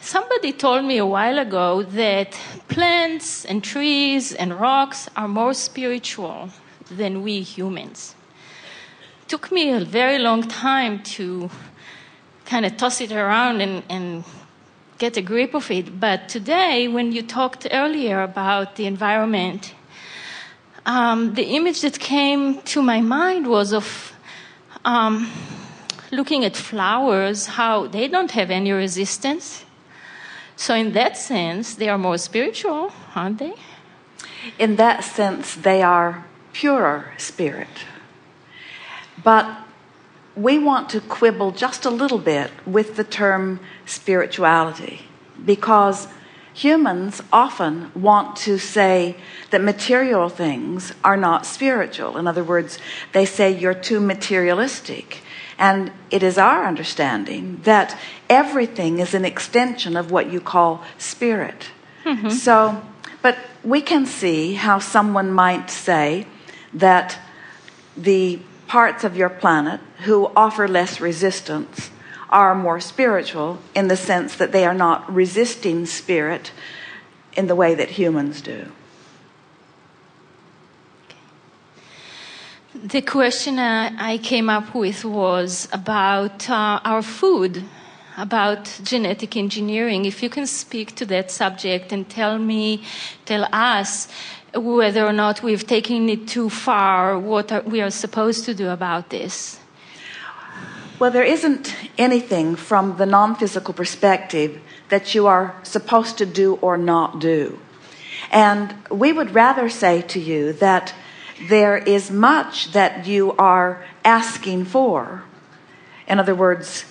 Somebody told me a while ago that plants and trees and rocks are more spiritual than we humans. It took me a very long time to kind of toss it around and get a grip of it. But today, when you talked earlier about the environment, the image that came to my mind was of looking at flowers, how they don't have any resistance. So in that sense, they are more spiritual, aren't they? In that sense, they are purer spirit. But we want to quibble just a little bit with the term spirituality, because humans often want to say that material things are not spiritual. In other words, they say you're too materialistic. And it is our understanding that everything is an extension of what you call spirit. Mm-hmm. So, but we can see how someone might say that the parts of your planet who offer less resistance are more spiritual, in the sense that they are not resisting spirit in the way that humans do. The question I came up with was about our food, about genetic engineering. If you can speak to that subject and tell us whether or not we've taken it too far, what we are supposed to do about this. Well, there isn't anything from the non-physical perspective that you are supposed to do or not do. And we would rather say to you that there is much that you are asking for. In other words,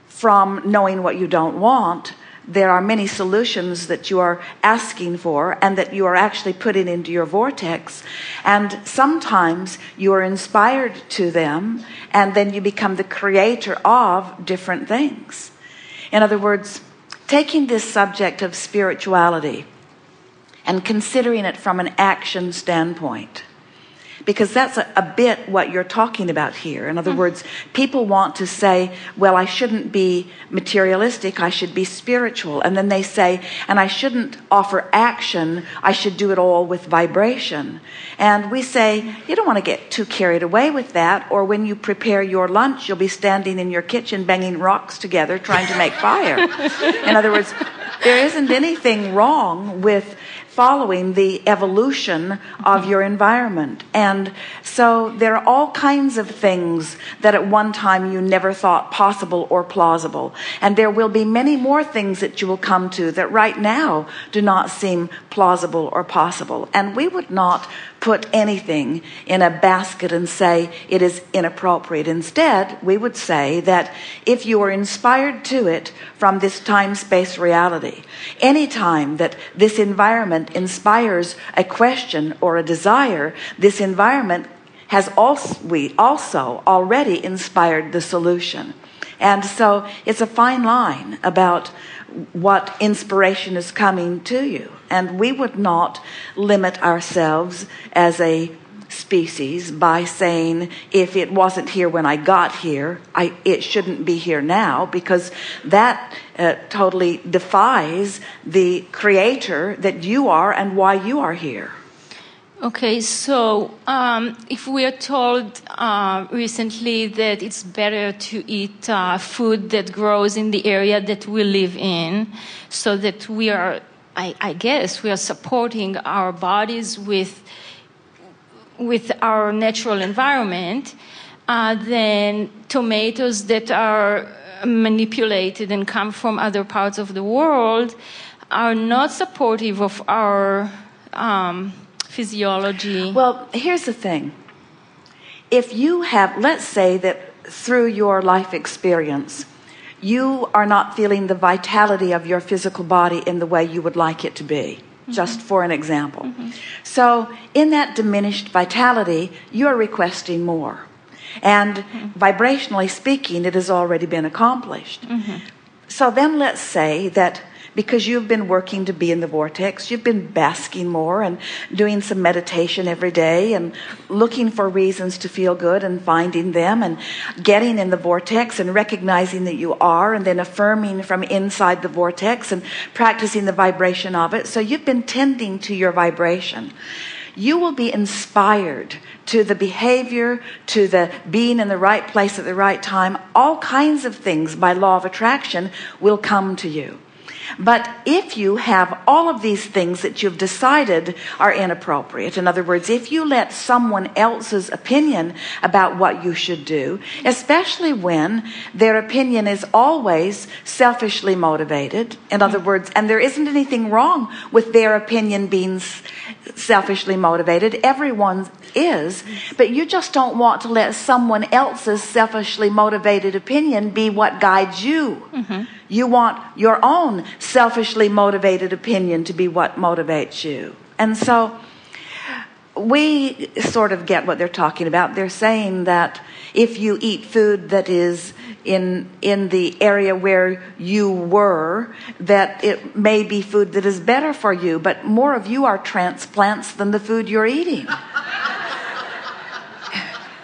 from knowing what you don't want, there are many solutions that you are asking for and that you are actually putting into your vortex. And sometimes you are inspired to them, and then you become the creator of different things. In other words, taking this subject of spirituality and considering it from an action standpoint, because that's a bit what you're talking about here. In other words, people want to say, well, I shouldn't be materialistic, I should be spiritual. And then they say, and I shouldn't offer action, I should do it all with vibration. And we say, you don't want to get too carried away with that, or when you prepare your lunch, you'll be standing in your kitchen banging rocks together trying to make fire. In other words, there isn't anything wrong with following the evolution of your environment. And so there are all kinds of things that at one time you never thought possible or plausible. And there will be many more things that you will come to that right now do not seem plausible or possible. And we would not put anything in a basket and say it is inappropriate. Instead, we would say that if you are inspired to it from this time-space reality, any time that this environment inspires a question or a desire, this environment has also already inspired the solution. And so it's a fine line about what inspiration is coming to you. And we would not limit ourselves as a species by saying, if it wasn't here when I got here, it shouldn't be here now, because that totally defies the creator that you are and why you are here. Okay, so if we are told recently that it's better to eat food that grows in the area that we live in, so that we are, I guess, we are supporting our bodies with our natural environment, then tomatoes that are manipulated and come from other parts of the world are not supportive of our physiology. Well, here's the thing. If you have, let's say that through your life experience, you are not feeling the vitality of your physical body in the way you would like it to be, just for an example. So in that diminished vitality, you're requesting more. And vibrationally speaking, it has already been accomplished. So then let's say that because you've been working to be in the vortex. You've been basking more and doing some meditation every day and looking for reasons to feel good and finding them and getting in the vortex and recognizing that you are, and then affirming from inside the vortex and practicing the vibration of it. So you've been tending to your vibration. You will be inspired to the behavior, to the being in the right place at the right time. All kinds of things by law of attraction will come to you. But if you have all of these things that you've decided are inappropriate, in other words, if you let someone else's opinion about what you should do, especially when their opinion is always selfishly motivated, in other words, and there isn't anything wrong with their opinion being selfishly motivated, everyone's is, but you just don't want to let someone else's selfishly motivated opinion be what guides you. You want your own selfishly motivated opinion to be what motivates you. And so we sort of get what they're talking about. They're saying that if you eat food that is in the area where you were, that it may be food that is better for you, but more of you are transplants than the food you're eating.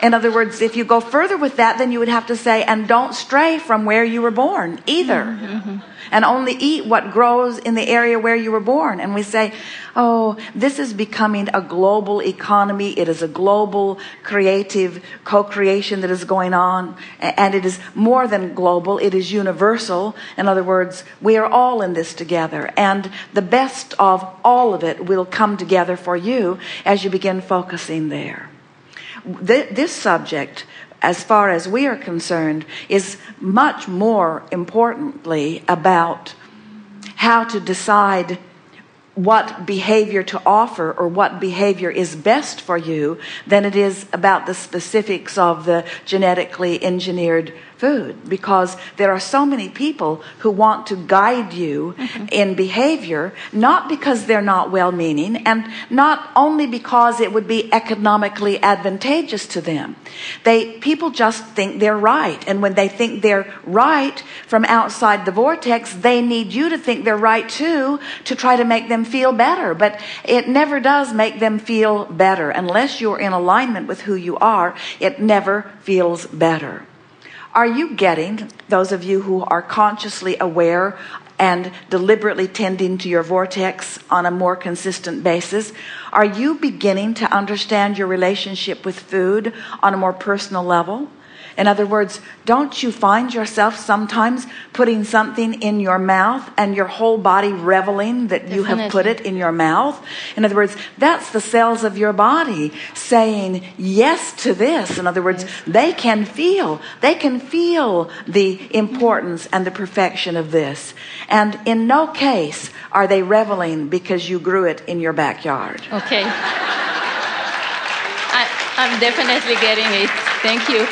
In other words, if you go further with that, then you would have to say, and don't stray from where you were born either. And only eat what grows in the area where you were born. And we say, oh, this is becoming a global economy. It is a global creative co-creation that is going on. And it is more than global. It is universal. In other words, we are all in this together. And the best of all of it will come together for you as you begin focusing there. This subject, as far as we are concerned, is much more importantly about how to decide what behavior to offer or what behavior is best for you than it is about the specifics of the genetically engineered food, because there are so many people who want to guide you in behavior, not because they're not well-meaning and not only because it would be economically advantageous to them. People just think they're right, and when they think they're right from outside the vortex, they need you to think they're right too to try to make them feel better. But it never does make them feel better unless you're in alignment with who you are. It never feels better. Are you getting, those of you who are consciously aware and deliberately tending to your vortex on a more consistent basis, are you beginning to understand your relationship with food on a more personal level? In other words, don't you find yourself sometimes putting something in your mouth and your whole body reveling that you have put it in your mouth? In other words, that's the cells of your body saying yes to this. In other words, they can feel the importance and the perfection of this. And in no case are they reveling because you grew it in your backyard. Okay. I'm definitely getting it. Thank you.